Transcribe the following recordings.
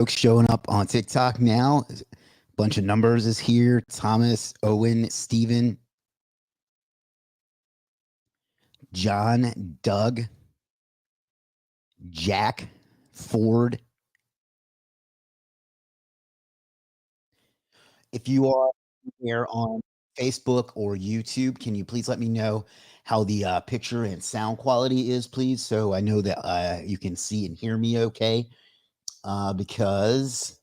Folks showing up on TikTok now. A bunch of numbers is here. Thomas, Owen, Steven, John, Doug, Jack, Ford. If you are here on Facebook or YouTube, can you please let me know how the picture and sound quality is, please? So I know that you can see and hear me okay, because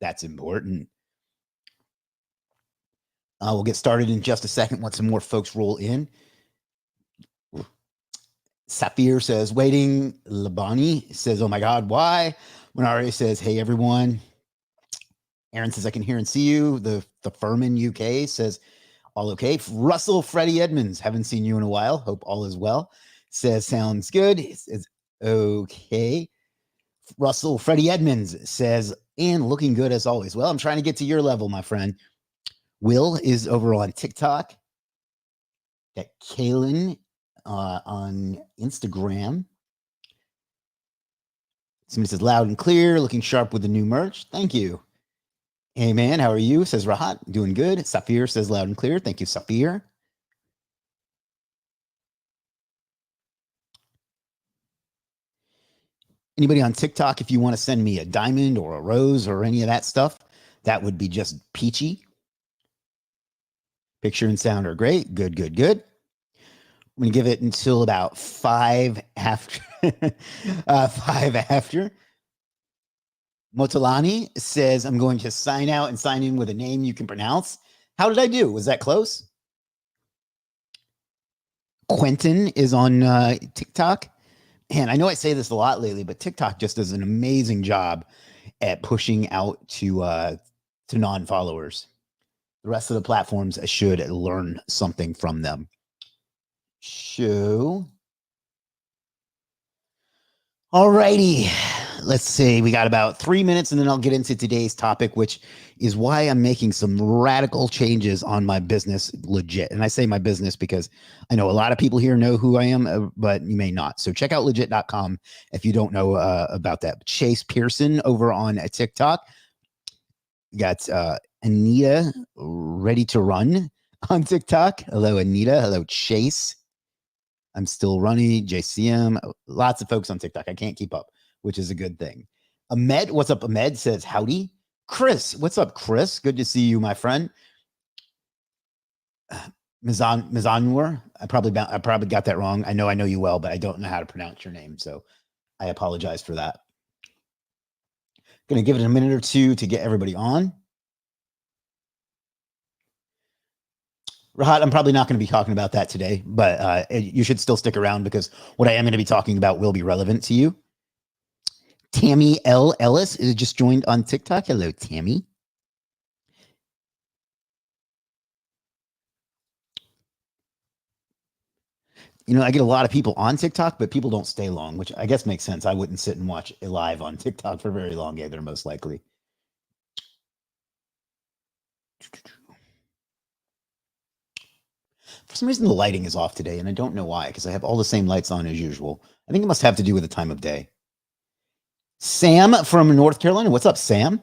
that's important. We'll get started in just a second once some more folks roll in. Safir says, waiting. Labani says, oh my God, why? Manari says, hey, everyone. Aaron says, I can hear and see you. The Furman UK says, all okay. Russell Freddie Edmonds, haven't seen you in a while. Hope all is well. Says, sounds good. He says, okay. Russell Freddie Edmonds says, and looking good as always. Well, I'm trying to get to your level, my friend. Will is over on TikTok. Got Kaylin on Instagram. Somebody says loud and clear, looking sharp with the new merch. Thank you. Hey man, how are you? Says Rahat. Doing good. Safir says loud and clear. Thank you, Safir. Anybody on TikTok, if you want to send me a diamond or a rose or any of that stuff, that would be just peachy. Picture and sound are great. Good, good, good. I'm going to give it until about 5 after. 5 after. Motolani says, I'm going to sign out and sign in with a name you can pronounce. How did I do? Was that close? Quentin is on TikTok. And I know I say this a lot lately, but TikTok just does an amazing job at pushing out to non-followers. The rest of the platforms should learn something from them. Show. Alrighty. Let's see. We got about 3 minutes and then I'll get into today's topic, which is why I'm making some radical changes on my business, Legiit. And I say my business because I know a lot of people here know who I am, but you may not. So check out legiit.com if you don't know about that. Chase Pearson over on TikTok. You got Anita Ready to Run on TikTok. Hello, Anita. Hello, Chase. I'm still running. JCM. Lots of folks on TikTok. I can't keep up, which is a good thing. Ahmed, what's up? Ahmed says howdy. Chris, what's up, Chris? Good to see you, my friend. Mizanur, I probably got that wrong. I know you well, but I don't know how to pronounce your name, so I apologize for that. Going to give it a minute or two to get everybody on. Rahat, I'm probably not going to be talking about that today, but you should still stick around because what I am going to be talking about will be relevant to you. Tammy L. Ellis is just joined on TikTok. Hello, Tammy. You know, I get a lot of people on TikTok, but people don't stay long, which I guess makes sense. I wouldn't sit and watch it live on TikTok for very long either, most likely. For some reason, the lighting is off today, and I don't know why, because I have all the same lights on as usual. I think it must have to do with the time of day. Sam from North Carolina. What's up, Sam?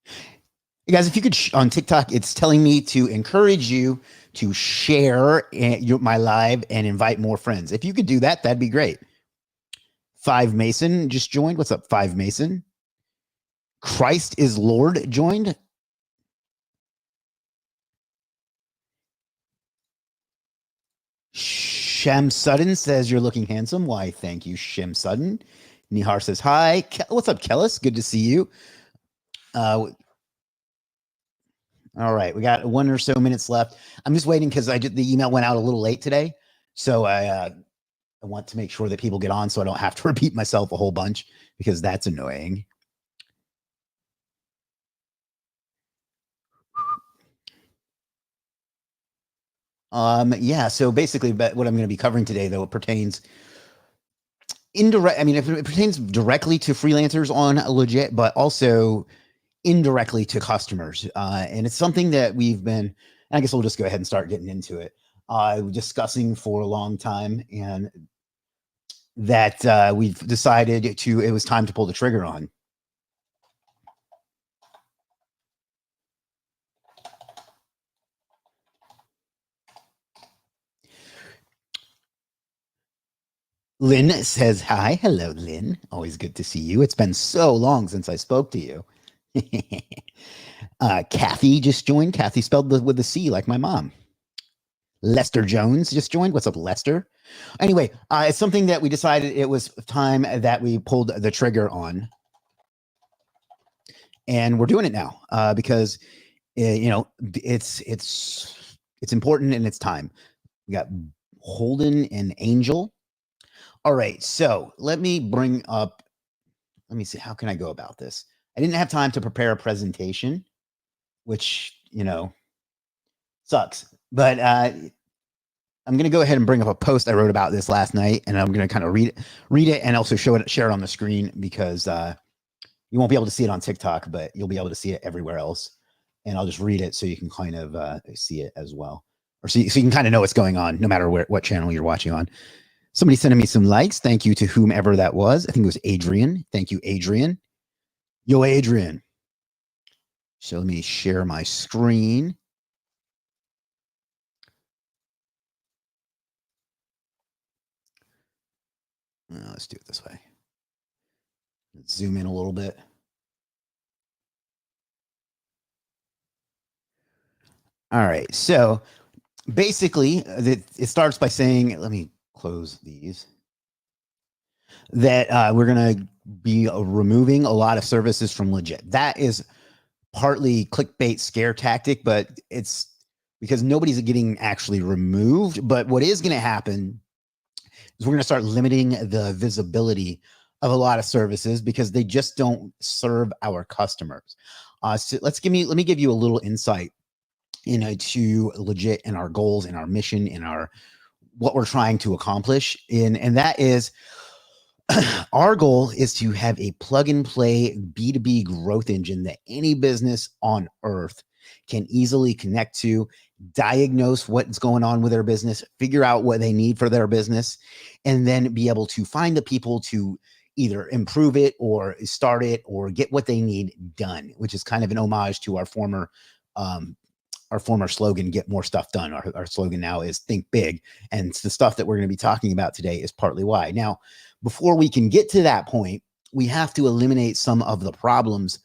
Hey guys, if you could, on TikTok, it's telling me to encourage you to share my live and invite more friends. If you could do that, that'd be great. 5 Mason just joined. What's up, 5 Mason? Christ is Lord joined. Shem Sudden says you're looking handsome. Why, thank you, Shem Sudden. Nihar says hi. What's up, Kellis? Good to see you. All right, we got 1 or so minutes left. I'm just waiting because the email went out a little late today, so I want to make sure that people get on so I don't have to repeat myself a whole bunch because that's annoying. Yeah, so basically what I'm going to be covering today, though, it pertains indirect. I mean, it pertains directly to freelancers on Legiit, but also indirectly to customers. And it's something that we've been, I guess we'll just go ahead and start getting into it. Discussing for a long time. And that we've decided it was time to pull the trigger on. Lynn says hi. Hello, Lynn. Always good to see you. It's been so long since I spoke to you. Kathy just joined. Kathy spelled with a C like my mom. Lester Jones just joined. What's up, Lester? Anyway, it's something that we decided it was time that we pulled the trigger on. And we're doing it now because, it's important and it's time. We got Holden and Angel. All right, so let me see, how can I go about this? I didn't have time to prepare a presentation, which, sucks. But I'm going to go ahead and bring up a post I wrote about this last night, and I'm going to kind of read it and also share it on the screen because you won't be able to see it on TikTok, but you'll be able to see it everywhere else. And I'll just read it so you can kind of see it as well, or so you can kind of know what's going on, no matter what channel you're watching on. Somebody sending me some likes. Thank you to whomever that was. I think it was Adrian. Thank you, Adrian. Yo, Adrian. So let me share my screen. Let's do it this way. Let's zoom in a little bit. All right. So basically, it starts by saying, let me close these, that we're going to be removing a lot of services from Legiit. That is partly clickbait scare tactic, but it's because nobody's getting actually removed. But what is going to happen is we're going to start limiting the visibility of a lot of services because they just don't serve our customers. So let me give you a little insight into Legiit and our goals and our mission and what we're trying to accomplish. And that is, our goal is to have a plug and play B2B growth engine that any business on earth can easily connect to, diagnose what's going on with their business, figure out what they need for their business, and then be able to find the people to either improve it or start it or get what they need done, which is kind of an homage to our former slogan, get more stuff done. Our slogan now is think big. And it's the stuff that we're going to be talking about today is partly why. Now, before we can get to that point, we have to eliminate some of the problems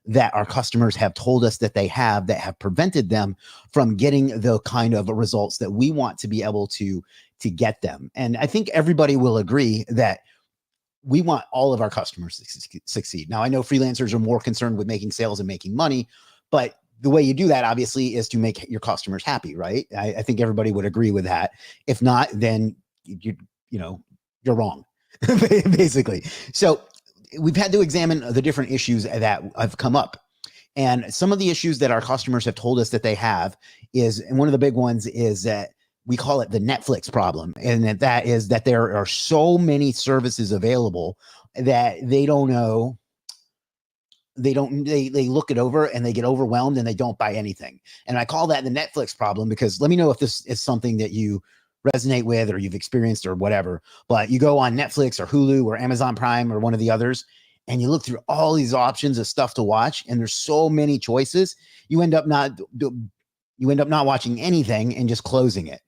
that our customers have told us that they have that have prevented them from getting the kind of results that we want to be able to get them. And I think everybody will agree that we want all of our customers to succeed. Now, I know freelancers are more concerned with making sales and making money, but the way you do that, obviously, is to make your customers happy, right? I think everybody would agree with that. If not, then you're wrong, basically. So we've had to examine the different issues that have come up. And some of the issues that our customers have told us that they have and one of the big ones is that we call it the Netflix problem. And that is that there are so many services available that they don't know. They look it over and they get overwhelmed and they don't buy anything. And I call that the Netflix problem because let me know if this is something that you resonate with or you've experienced or whatever. But you go on Netflix or Hulu or Amazon Prime or one of the others, and you look through all these options of stuff to watch, and there's so many choices. You end up not watching anything and just closing it.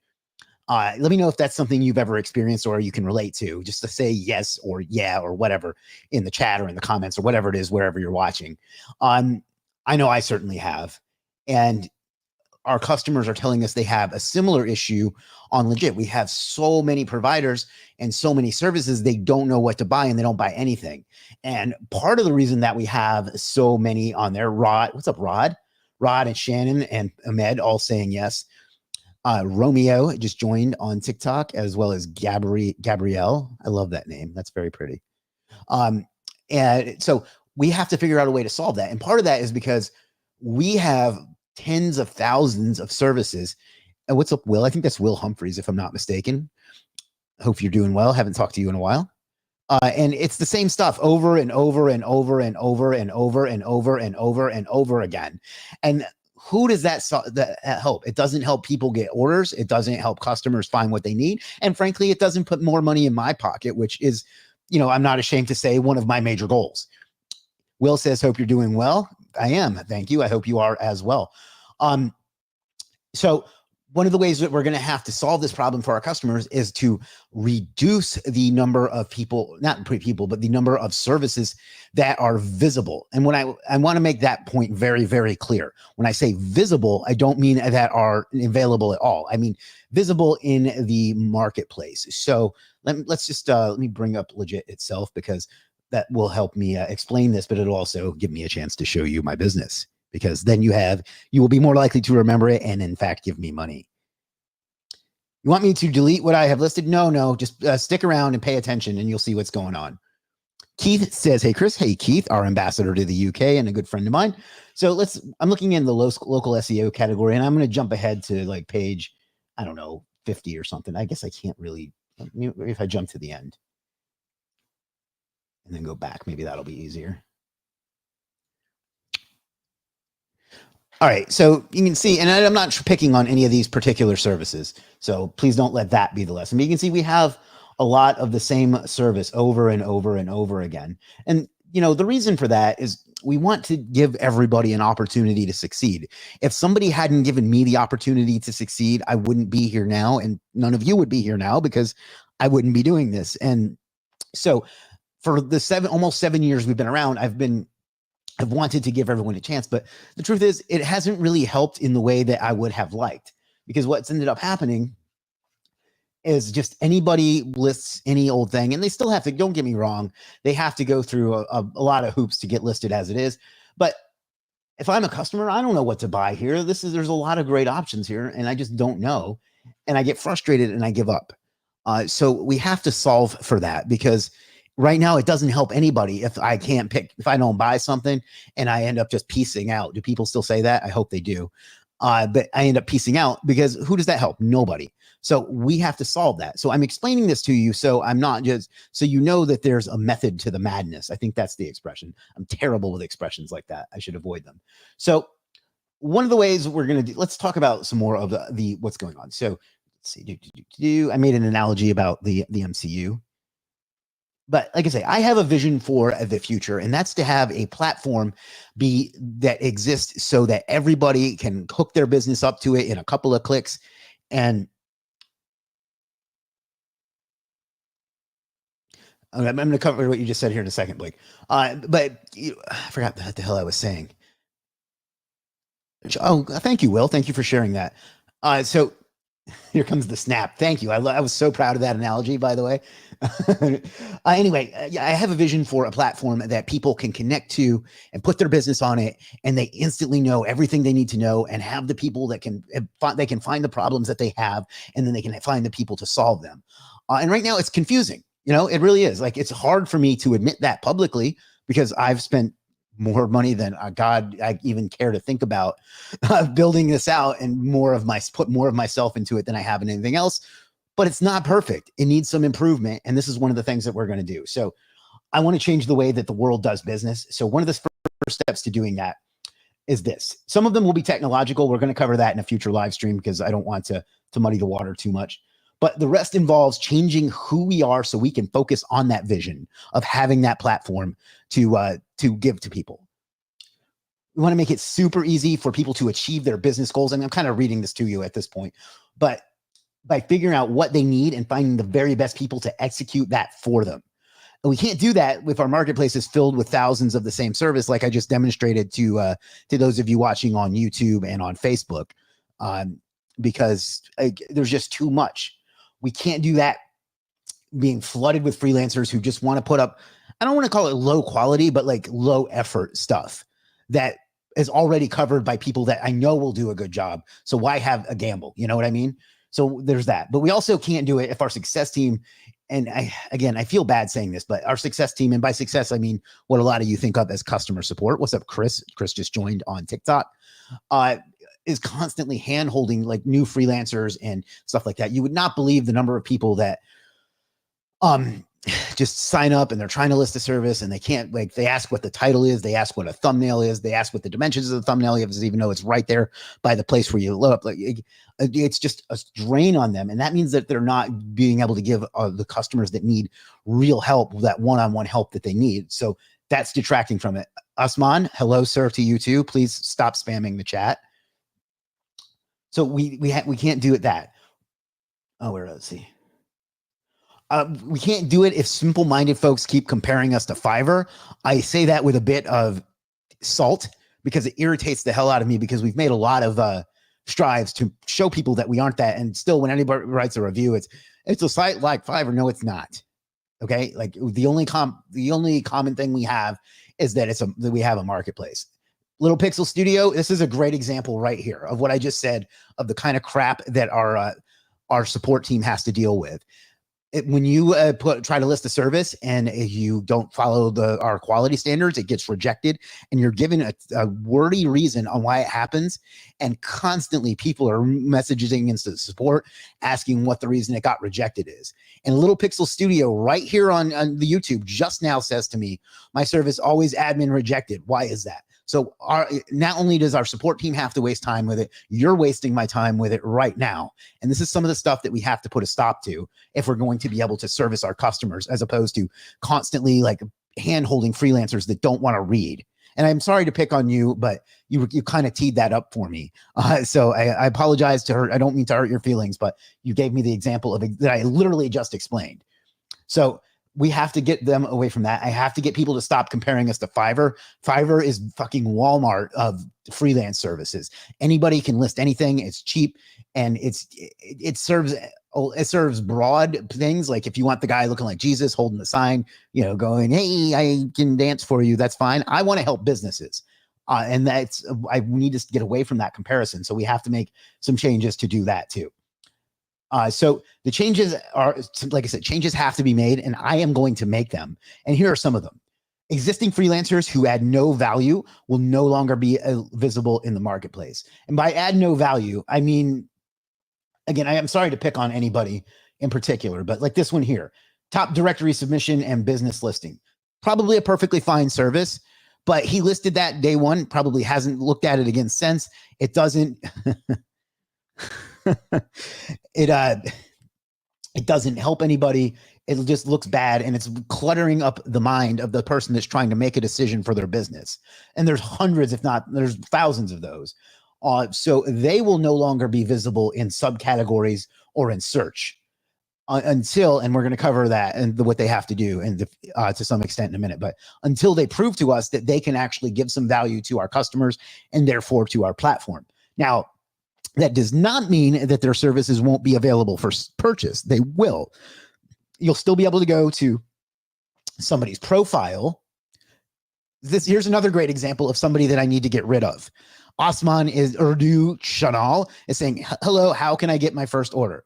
Let me know if that's something you've ever experienced or you can relate to, just to say yes or yeah or whatever in the chat or in the comments or whatever it is, wherever you're watching. I know I certainly have. And our customers are telling us they have a similar issue on Legiit. We have so many providers and so many services, they don't know what to buy and they don't buy anything. And part of the reason that we have so many on there, Rod, what's up, Rod? Rod and Shannon and Ahmed all saying yes. Romeo just joined on TikTok, as well as Gabrielle. I love that name. That's very pretty. And so we have to figure out a way to solve that. And part of that is because we have tens of thousands of services. And what's up, Will? I think that's Will Humphreys, if I'm not mistaken. Hope you're doing well. Haven't talked to you in a while. And it's the same stuff over and over and over and over and over and over and over and over again. And who does that help? It doesn't help people get orders. It doesn't help customers find what they need. And frankly, it doesn't put more money in my pocket, which is, I'm not ashamed to say, one of my major goals. Will says, hope you're doing well. I am. Thank you. I hope you are as well. So one of the ways that we're going to have to solve this problem for our customers is to reduce the number of people, not people, but the number of services that are visible. And when I want to make that point very, very clear. When I say visible, I don't mean that are available at all. I mean visible in the marketplace. So let's just let me bring up Legiit itself, because that will help me explain this, but it'll also give me a chance to show you my business, because then you will be more likely to remember it and in fact give me money. You want me to delete what I have listed? No, just stick around and pay attention and you'll see what's going on. Keith says, hey, Chris. Hey, Keith, our ambassador to the UK and a good friend of mine. So I'm looking in the local SEO category, and I'm going to jump ahead to like page, 50 or something. I guess I can't really, if I jump to the end and then go back, maybe that'll be easier. All right, so you can see, and I'm not picking on any of these particular services, so please don't let that be the lesson. But you can see we have a lot of the same service over and over and over again. And, the reason for that is we want to give everybody an opportunity to succeed. If somebody hadn't given me the opportunity to succeed, I wouldn't be here now, and none of you would be here now, because I wouldn't be doing this. And so for the almost 7 years we've been around, I've wanted to give everyone a chance, but the truth is it hasn't really helped in the way that I would have liked, because what's ended up happening is just anybody lists any old thing, and they still have to, don't get me wrong, they have to go through a lot of hoops to get listed as it is. But if I'm a customer, I don't know what to buy here. There's a lot of great options here, and I just don't know. And I get frustrated and I give up. So we have to solve for that, because right now it doesn't help anybody if I don't buy something and I end up just piecing out. Do people still say that? I hope they do. But I end up piecing out, because who does that help? Nobody. So we have to solve that. So I'm explaining this to you, so I'm not just, so you know that there's a method to the madness. I think that's the expression. I'm terrible with expressions like that. I should avoid them. So one of the ways we're going to do, let's talk about some more of the what's going on. So let's see, I made an analogy about the MCU. But like I say, I have a vision for the future, and that's to have a platform that exists so that everybody can hook their business up to it in a couple of clicks. And I'm going to cover what you just said here in a second, Blake. But I forgot what the hell I was saying. Oh, thank you, Will. Thank you for sharing that. So here comes the snap. Thank you. I was so proud of that analogy, by the way. Anyway, I have a vision for a platform that people can connect to and put their business on it, and they instantly know everything they need to know, and have the people that they can find the problems that they have, and then they can find the people to solve them. And right now it's confusing. It really is. Like, it's hard for me to admit that publicly, because I've spent more money than God I even care to think about building this out, and put more of myself into it than I have in anything else. But it's not perfect. It needs some improvement. And this is one of the things that we're going to do. So I want to change the way that the world does business. So one of the first steps to doing that is this. Some of them will be technological. We're going to cover that in a future live stream, because I don't want to muddy the water too much. But the rest involves changing who we are, so we can focus on that vision of having that platform to give to people. We want to make it super easy for people to achieve their business goals. I mean, I'm kind of reading this to you at this point, but by figuring out what they need and finding the very best people to execute that for them. And we can't do that if our marketplace is filled with thousands of the same service, like I just demonstrated to those of you watching on YouTube and on Facebook, because there's just too much. We can't do that being flooded with freelancers who just want to put up, I don't want to call it low quality, but like low effort stuff that is already covered by people that I know will do a good job. So why have a gamble? You know what I mean? So there's that. But we also can't do it if our success team, and I feel bad saying this, but our success team, and by success, I mean what a lot of you think of as customer support. What's up, Chris? Chris just joined on TikTok. Is constantly hand-holding like new freelancers and stuff like that. You would not believe the number of people that just sign up and they're trying to list a service and they can't, like, they ask what the title is, they ask what a thumbnail is, they ask what the dimensions of the thumbnail is, even though it's right there by the place where you load up. Like, it's just a drain on them, and that means that they're not being able to give the customers that need real help, that one-on-one help that they need. So that's detracting from it. Usman, hello, sir, to you too. Please stop spamming the chat. So we can't do it that. Oh, where let's see. We can't do it if simple-minded folks keep comparing us to Fiverr. I say that with a bit of salt because it irritates the hell out of me, because we've made a lot of strives to show people that we aren't that. And still, when anybody writes a review, it's a site like Fiverr. No, it's not. Okay, like the only common thing we have is that that we have a marketplace. Little Pixel Studio, this is a great example right here of what I just said, of the kind of crap that our support team has to deal with. When you try to list a service and you don't follow our quality standards, it gets rejected, and you're given a wordy reason on why it happens. And constantly people are messaging into the support asking what the reason it got rejected is. And Little Pixel Studio right here on the YouTube just now says to me, my service always admin rejected. Why is that? So not only does our support team have to waste time with it, you're wasting my time with it right now. And this is some of the stuff that we have to put a stop to if we're going to be able to service our customers, as opposed to constantly like hand-holding freelancers that don't want to read. And I'm sorry to pick on you, but you kind of teed that up for me. So I apologize to hurt. I don't mean to hurt your feelings, but you gave me the example of that I literally just explained. So we have to get them away from that. I have to get people to stop comparing us to Fiverr. Fiverr is fucking Walmart of freelance services. Anybody can list anything. It's cheap, and it serves broad things. Like if you want the guy looking like Jesus holding the sign, going, hey, I can dance for you, that's fine. I want to help businesses. And we need to get away from that comparison. So we have to make some changes to do that too. So the changes are, like I said, changes have to be made, and I am going to make them. And here are some of them. Existing freelancers who add no value will no longer be visible in the marketplace. And by add no value, I mean, again, I am sorry to pick on anybody in particular, but like this one here, top directory submission and business listing, probably a perfectly fine service, but he listed that day one, probably hasn't looked at it again since. It doesn't... it doesn't help anybody. It just looks bad, and it's cluttering up the mind of the person that's trying to make a decision for their business. And there's hundreds, if not there's thousands of those. So they will no longer be visible in subcategories or in search until, and we're going to cover that and what they have to do, and to some extent in a minute, but until they prove to us that they can actually give some value to our customers and therefore to our platform. Now, that does not mean that their services won't be available for purchase. They will. You'll still be able to go to somebody's profile. Here's another great example of somebody that I need to get rid of. Osman is Urdu Chanal is saying, hello, how can I get my first order?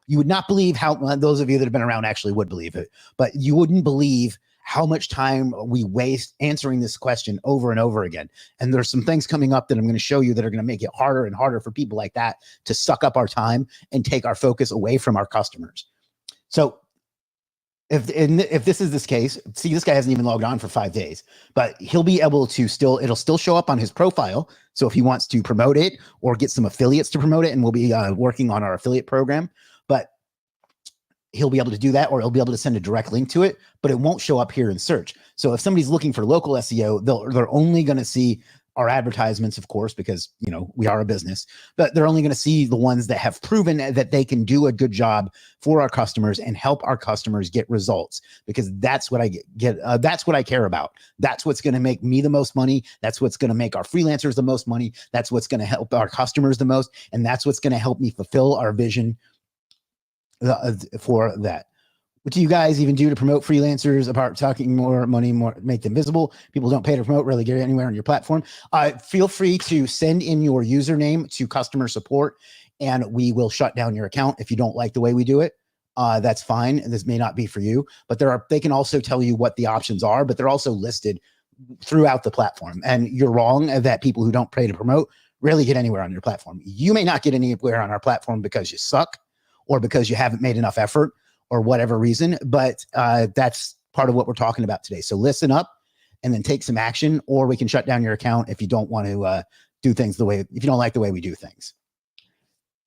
You would not believe how, those of you that have been around actually would believe it, but you wouldn't believe how much time we waste answering this question over and over again. And there's some things coming up that I'm going to show you that are going to make it harder and harder for people like that to suck up our time and take our focus away from our customers. So if this is this case, see, this guy hasn't even logged on for 5 days, but he'll be able to it'll still show up on his profile. So if he wants to promote it or get some affiliates to promote it, and we'll be working on our affiliate program, but he'll be able to do that, or he'll be able to send a direct link to it, but it won't show up here in search. So if somebody's looking for local SEO, they're only going to see our advertisements, of course, because, we are a business, but they're only going to see the ones that have proven that they can do a good job for our customers and help our customers get results, because that's what I that's what I care about. That's what's going to make me the most money. That's what's going to make our freelancers the most money. That's what's going to help our customers the most. And that's what's going to help me fulfill our vision for that. What do you guys even do to promote freelancers apart talking more money, more make them visible? People don't pay to promote, really get anywhere on your platform. Feel free to send in your username to customer support, and we will shut down your account if you don't like the way we do it. That's fine. This may not be for you, but they can also tell you what the options are, but they're also listed throughout the platform. And you're wrong that people who don't pay to promote rarely get anywhere on your platform. You may not get anywhere on our platform because you suck, or because you haven't made enough effort, or whatever reason. But that's part of what we're talking about today. So listen up and then take some action, or we can shut down your account if you don't want to do things the way, if you don't like the way we do things.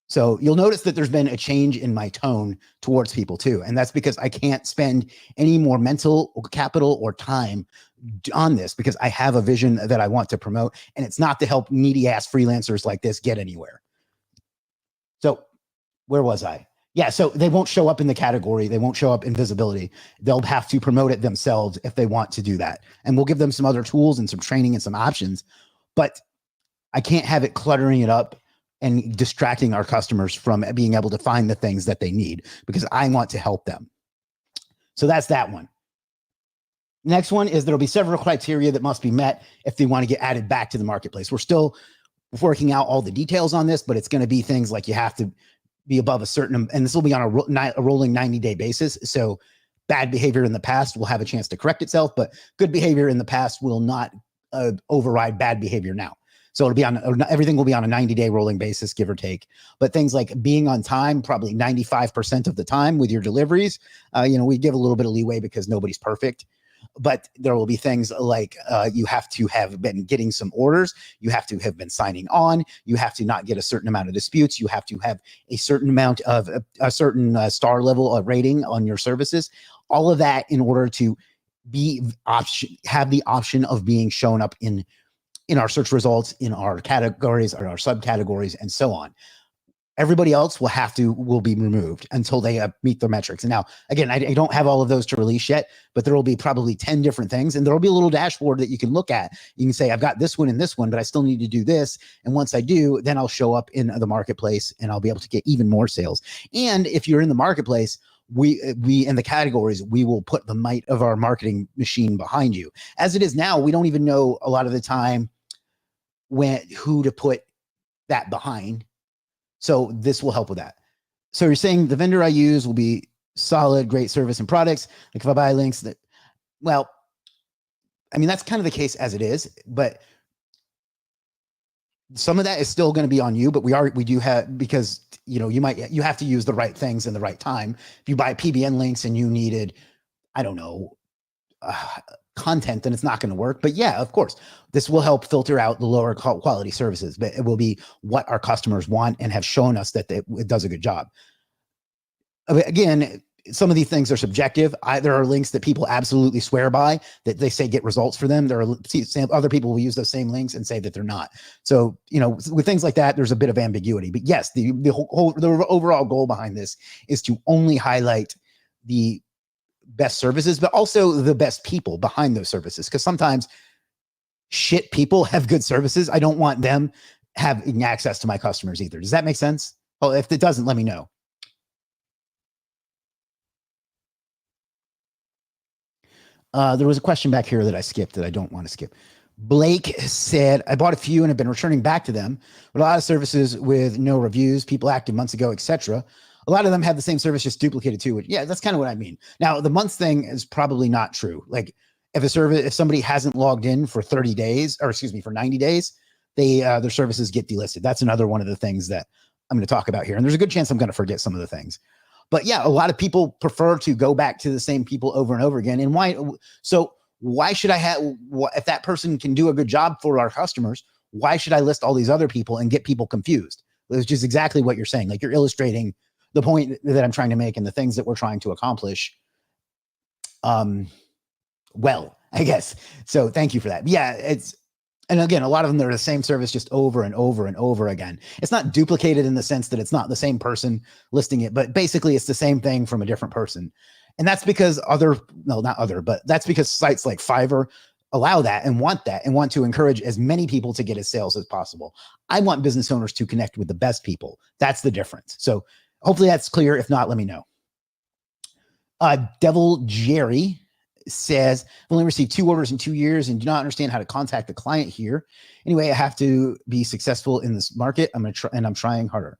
So you'll notice that there's been a change in my tone towards people too. And that's because I can't spend any more mental capital or time on this, because I have a vision that I want to promote, and it's not to help needy ass freelancers like this get anywhere. So where was I? Yeah. So they won't show up in the category. They won't show up in visibility. They'll have to promote it themselves if they want to do that. And we'll give them some other tools and some training and some options, but I can't have it cluttering it up and distracting our customers from being able to find the things that they need, because I want to help them. So that's that one. Next one is there'll be several criteria that must be met if they want to get added back to the marketplace. We're still working out all the details on this, but it's going to be things like you have to be above a certain, and this will be on a rolling 90-day basis. So bad behavior in the past will have a chance to correct itself, but good behavior in the past will not override bad behavior now. So it'll be on, everything will be on a 90-day rolling basis, give or take. But things like being on time, probably 95% of the time with your deliveries, we give a little bit of leeway because nobody's perfect. But there will be things like you have to have been getting some orders. You have to have been signing on. You have to not get a certain amount of disputes. You have to have a certain amount of a certain star level of rating on your services. All of that in order to have the option of being shown up in our search results, in our categories, or our subcategories, and so on. Everybody else will be removed until they meet their metrics. And now, again, I don't have all of those to release yet, but there will be probably 10 different things. And there will be a little dashboard that you can look at. You can say, I've got this one and this one, but I still need to do this. And once I do, then I'll show up in the marketplace and I'll be able to get even more sales. And if you're in the marketplace, we in the categories, we will put the might of our marketing machine behind you. As it is now, we don't even know a lot of the time who to put that behind. So this will help with that. So you're saying the vendor I use will be solid, great service and products. Like if I buy links well, I mean, that's kind of the case as it is, but some of that is still going to be on you, but we do have, because you have to use the right things in the right time. If you buy PBN links and you needed, I don't know, content, then it's not going to work. But yeah, of course, this will help filter out the lower quality services, but it will be what our customers want and have shown us that it does a good job. Again, some of these things are subjective. There are links that people absolutely swear by, that they say get results for them. There are other people will use those same links and say that they're not. So, with things like that, there's a bit of ambiguity. But yes, the overall goal behind this is to only highlight the best services, but also the best people behind those services. Because sometimes shit people have good services. I don't want them having access to my customers either. Does that make sense? Well, if it doesn't, let me know. There was a question back here that I skipped that I don't want to skip. Blake said, I bought a few and have been returning back to them, but a lot of services with no reviews, people active months ago, etc. A lot of them have the same service, just duplicated too. Yeah, that's kind of what I mean. Now, the months thing is probably not true. Like if somebody hasn't logged in for 30 days, or excuse me, for 90 days, their services get delisted. That's another one of the things that I'm going to talk about here. And there's a good chance I'm going to forget some of the things. But yeah, a lot of people prefer to go back to the same people over and over again. And why should I if that person can do a good job for our customers, why should I list all these other people and get people confused? It's just exactly what you're saying. Like, you're illustrating the point that I'm trying to make and the things that we're trying to accomplish. Well, I guess. So thank you for that. Yeah, and again, a lot of them, they're the same service just over and over and over again. It's not duplicated in the sense that it's not the same person listing it, but basically it's the same thing from a different person. And that's because that's because sites like Fiverr allow that and want to encourage as many people to get as sales as possible. I want business owners to connect with the best people. That's the difference. So hopefully that's clear. If not, let me know. Devil Jerry says, I've only received 2 orders in 2 years and do not understand how to contact the client here. Anyway, I have to be successful in this market. I'm trying harder.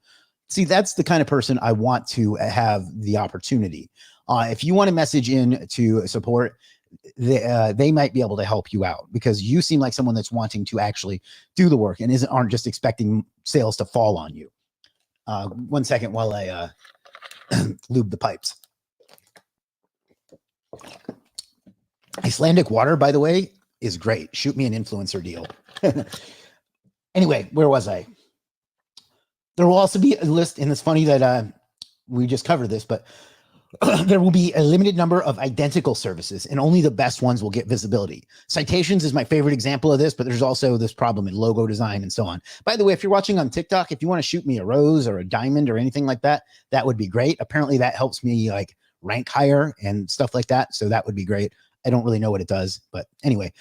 See, that's the kind of person I want to have the opportunity. If you want to message in to support, they might be able to help you out, because you seem like someone that's wanting to actually do the work and aren't just expecting sales to fall on you. 1 second while I lube the pipes. Icelandic water, by the way, is great. Shoot me an influencer deal. Anyway, where was I? There will also be a list, and it's funny that we just covered this, but there will be a limited number of identical services, and only the best ones will get visibility. Citations is my favorite example of this, but there's also this problem in logo design and so on. By the way, if you're watching on TikTok, if you want to shoot me a rose or a diamond or anything like that, that would be great. Apparently that helps me like rank higher and stuff like that. So that would be great. I don't really know what it does, but anyway,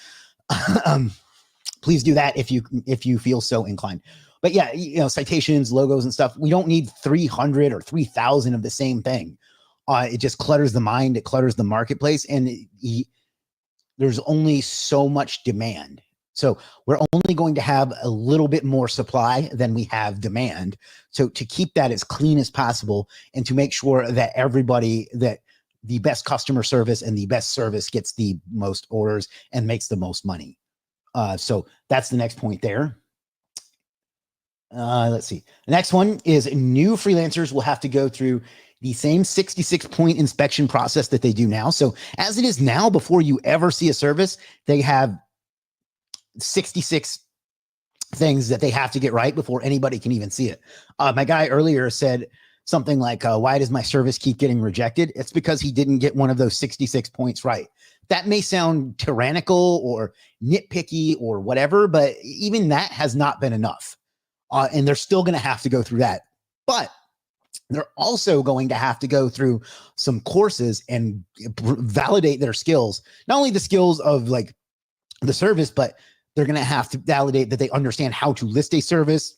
please do that if you feel so inclined. But yeah, you know, citations, logos and stuff. We don't need 300 or 3,000 of the same thing. It just clutters the mind. It clutters the marketplace, and there's only so much demand. So we're only going to have a little bit more supply than we have demand. So to keep that as clean as possible, and to make sure that everybody, that the best customer service and the best service gets the most orders and makes the most money. So that's the next point there. Let's see. The next one is new freelancers will have to go through the same 66-point inspection process that they do now. So as it is now, before you ever see a service, they have 66 things that they have to get right before anybody can even see it. My guy earlier said something like, why does my service keep getting rejected? It's because he didn't get one of those 66 points right. That may sound tyrannical or nitpicky or whatever, but even that has not been enough. And they're still going to have to go through that. But they're also going to have to go through some courses and validate their skills. Not only the skills of like the service, but they're going to have to validate that they understand how to list a service,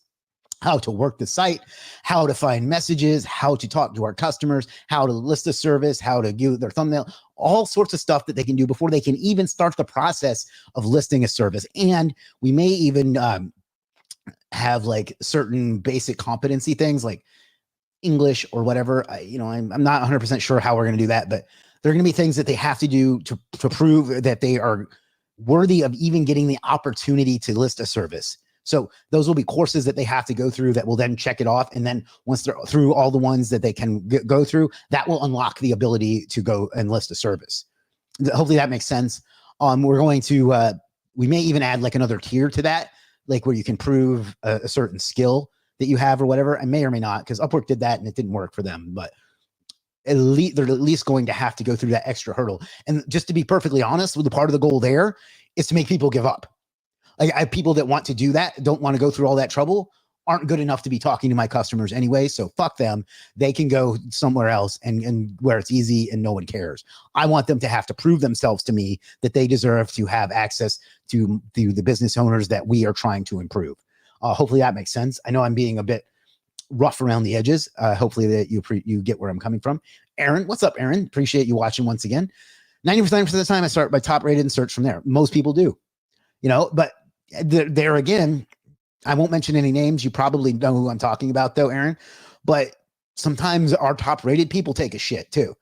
how to work the site, how to find messages, how to talk to our customers, how to list a service, how to give their thumbnail, all sorts of stuff that they can do before they can even start the process of listing a service. And we may even have like certain basic competency things like English or whatever. I'm not 100% sure how we're going to do that, but there are going to be things that they have to do to prove that they are worthy of even getting the opportunity to list a service. So those will be courses that they have to go through that will then check it off. And then once they're through all the ones that they can go through, that will unlock the ability to go and list a service. Hopefully that makes sense. We're going to, we may even add like another tier to that, like where you can prove a certain skill that you have or whatever. I may or may not, because Upwork did that and it didn't work for them, but they're at least going to have to go through that extra hurdle. And just to be perfectly honest, with the part of the goal there is to make people give up. Like I have people that want to do that, don't want to go through all that trouble, aren't good enough to be talking to my customers anyway. So fuck them. They can go somewhere else and where it's easy and no one cares. I want them to have to prove themselves to me that they deserve to have access to the business owners that we are trying to improve. Hopefully that makes sense. I know I'm being a bit rough around the edges. Hopefully that you get where I'm coming from. Aaron, what's up, Aaron? Appreciate you watching once again. 90% of the time I start by top rated and search from there. Most people do, but there again, I won't mention any names. You probably know who I'm talking about though, Aaron, but sometimes our top rated people take a shit too.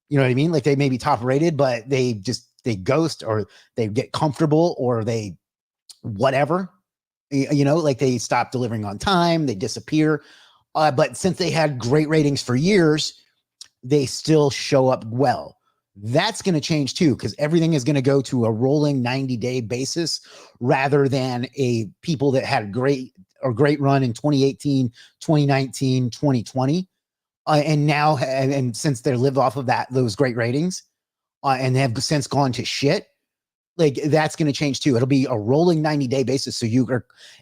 You know what I mean? Like they may be top rated, but they ghost or they get comfortable or they, whatever, like they stop delivering on time, they disappear. But since they had great ratings for years, they still show up well. That's going to change too, because everything is going to go to a rolling 90-day basis rather than a people that had a great run in 2018, 2019, 2020. And now, and since they live off of those great ratings and have since gone to shit, like that's going to change too. It'll be a rolling 90-day basis. So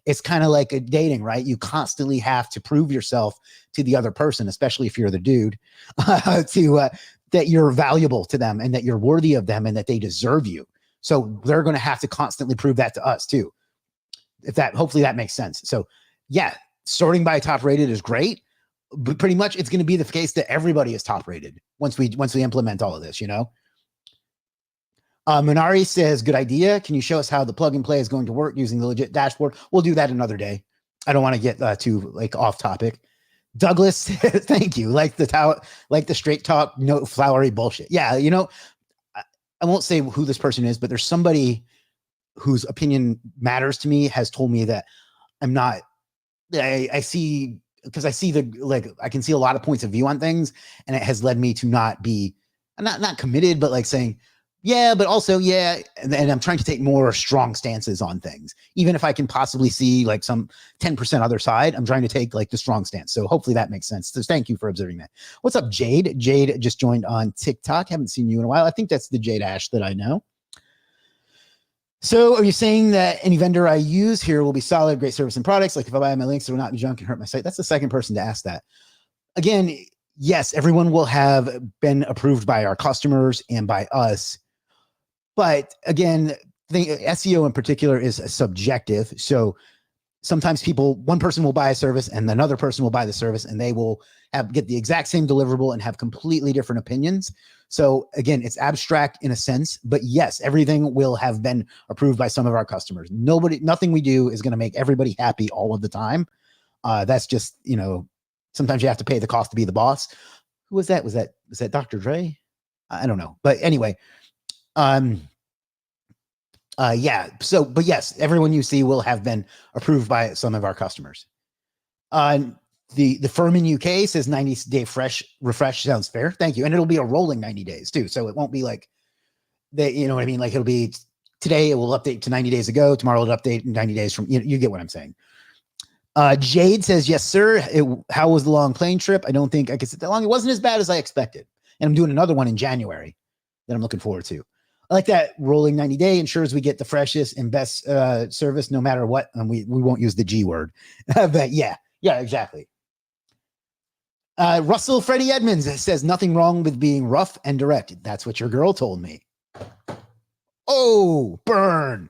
it's kind of like a dating, right? You constantly have to prove yourself to the other person, especially if you're the dude, that you're valuable to them and that you're worthy of them and that they deserve you. So they're going to have to constantly prove that to us too. Hopefully that makes sense. So yeah, sorting by top rated is great, but pretty much it's going to be the case that everybody is top rated once we implement all of this, Minari says, good idea. Can you show us how the plug and play is going to work using the Legiit dashboard? We'll do that another day. I don't want to get too like off topic. Douglas, thank you. Like the straight talk, no flowery bullshit. Yeah. I won't say who this person is, but there's somebody whose opinion matters to me has told me that I'm not, I see, because I see I can see a lot of points of view on things, and it has led me to not be I'm not committed, but like saying, yeah, but also, yeah. And I'm trying to take more strong stances on things. Even if I can possibly see like some 10% other side, I'm trying to take like the strong stance. So hopefully that makes sense. So thank you for observing that. What's up, Jade? Jade just joined on TikTok. Haven't seen you in a while. I think that's the Jade Ash that I know. So are you saying that any vendor I use here will be solid, great service and products? Like if I buy my links, it will not be junk and hurt my site. That's the second person to ask that. Again, yes, everyone will have been approved by our customers and by us. But again, the SEO in particular is subjective. So sometimes one person will buy a service and another person will buy the service and they will get the exact same deliverable and have completely different opinions. So again, it's abstract in a sense, but yes, everything will have been approved by some of our customers. Nothing we do is going to make everybody happy all of the time. That's just, sometimes you have to pay the cost to be the boss. Who was that? Was that Dr. Dre? I don't know. But anyway, yeah. So, but yes, everyone you see will have been approved by some of our customers. The firm in UK says 90-day refresh sounds fair. Thank you. And it'll be a rolling 90 days too. So it won't be like that, you know what I mean? Like it'll be today, it will update to 90 days ago. Tomorrow it'll update 90 days from, you get what I'm saying. Jade says, yes, sir. How was the long plane trip? I don't think I could sit that long. It wasn't as bad as I expected. And I'm doing another one in January that I'm looking forward to. I like that rolling 90-day ensures we get the freshest and best service no matter what. And we won't use the G word. But yeah, exactly. Russell Freddie Edmonds says nothing wrong with being rough and direct. That's what your girl told me. Oh, burn.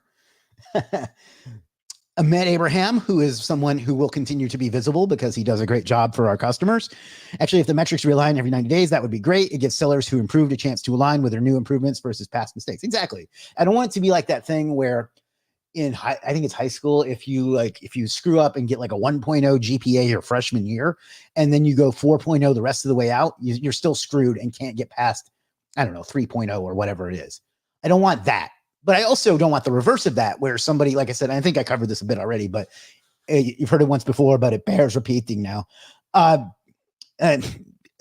Ahmed Abraham, who is someone who will continue to be visible because he does a great job for our customers. Actually, if the metrics realign every 90 days, that would be great. It gives sellers who improved a chance to align with their new improvements versus past mistakes. Exactly. I don't want it to be like that thing where I think it's high school, if you screw up and get like a 1.0 GPA your freshman year, and then you go 4.0 the rest of the way out, you're still screwed and can't get past, 3.0 or whatever it is. I don't want that. But I also don't want the reverse of that, where somebody, like I said, I think I covered this a bit already, but you've heard it once before, but it bears repeating now. And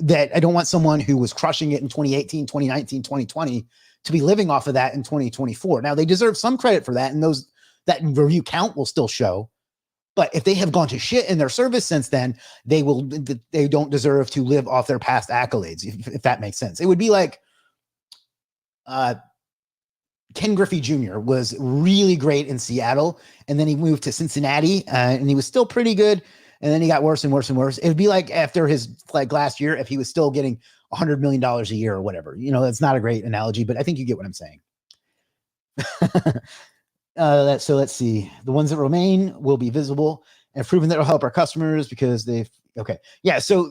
that I don't want someone who was crushing it in 2018, 2019, 2020 to be living off of that in 2024. Now they deserve some credit for that, and that review count will still show. But if they have gone to shit in their service since then, they don't deserve to live off their past accolades, if that makes sense. It would be like, Ken Griffey Jr. was really great in Seattle, and then he moved to Cincinnati, and he was still pretty good, and then he got worse and worse and worse. It would be like after his last year, if he was still getting $100 million a year or whatever. That's not a great analogy, but I think you get what I'm saying. So let's see. The ones that remain will be visible and proven that will help our customers because okay. Yeah, so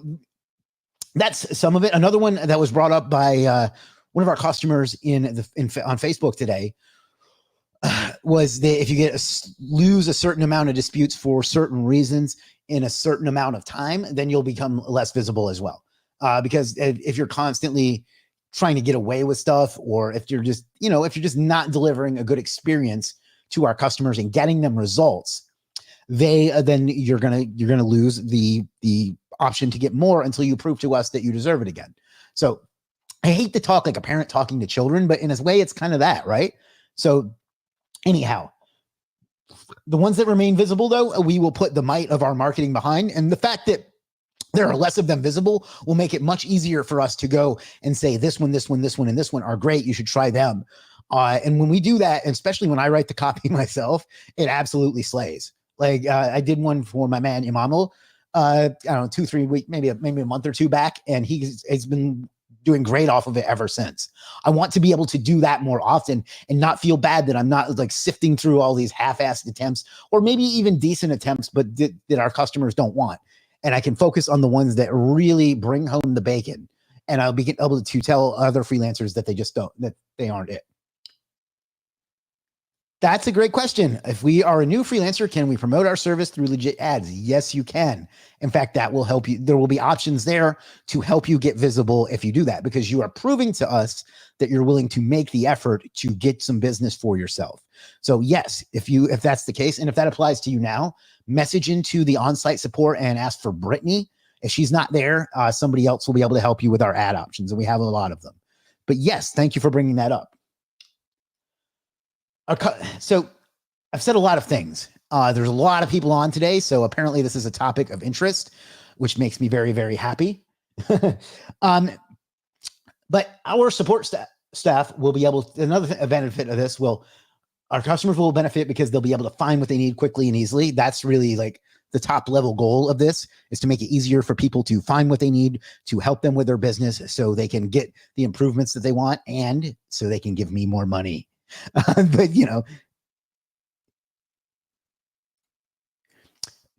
that's some of it. Another one that was brought up by one of our customers on Facebook today was that if you lose a certain amount of disputes for certain reasons in a certain amount of time, then you'll become less visible as well. Because if you're constantly trying to get away with stuff, or if you're just not delivering a good experience to our customers and getting them results, then you're gonna lose the option to get more until you prove to us that you deserve it again. So I hate to talk like a parent talking to children, but in a way, it's kind of that, right? So anyhow, the ones that remain visible, though, we will put the might of our marketing behind. And the fact that there are less of them visible will make it much easier for us to go and say, this one, this one, this one, and this one are great. You should try them. And when we do that, and especially when I write the copy myself, it absolutely slays. Like I did one for my man, Imanul, I don't know, 2-3 weeks, maybe a month or two back. And he's been doing great off of it ever since. I want to be able to do that more often and not feel bad that I'm not like sifting through all these half-assed attempts, or maybe even decent attempts, but that our customers don't want. And I can focus on the ones that really bring home the bacon. And I'll be able to tell other freelancers that they aren't it. That's a great question. If we are a new freelancer, can we promote our service through Legiit ads? Yes, you can. In fact, that will help you. There will be options there to help you get visible if you do that, because you are proving to us that you're willing to make the effort to get some business for yourself. So yes, if that's the case, and if that applies to you now, message into the on-site support and ask for Brittany. If she's not there, somebody else will be able to help you with our ad options, and we have a lot of them. But yes, thank you for bringing that up. So I've said a lot of things. There's a lot of people on today, so apparently this is a topic of interest, which makes me very, very happy. But our support staff will be able to, another benefit of this will, our customers will benefit because they'll be able to find what they need quickly and easily. That's really like the top level goal of this, is to make it easier for people to find what they need, to help them with their business so they can get the improvements that they want, and so they can give me more money. But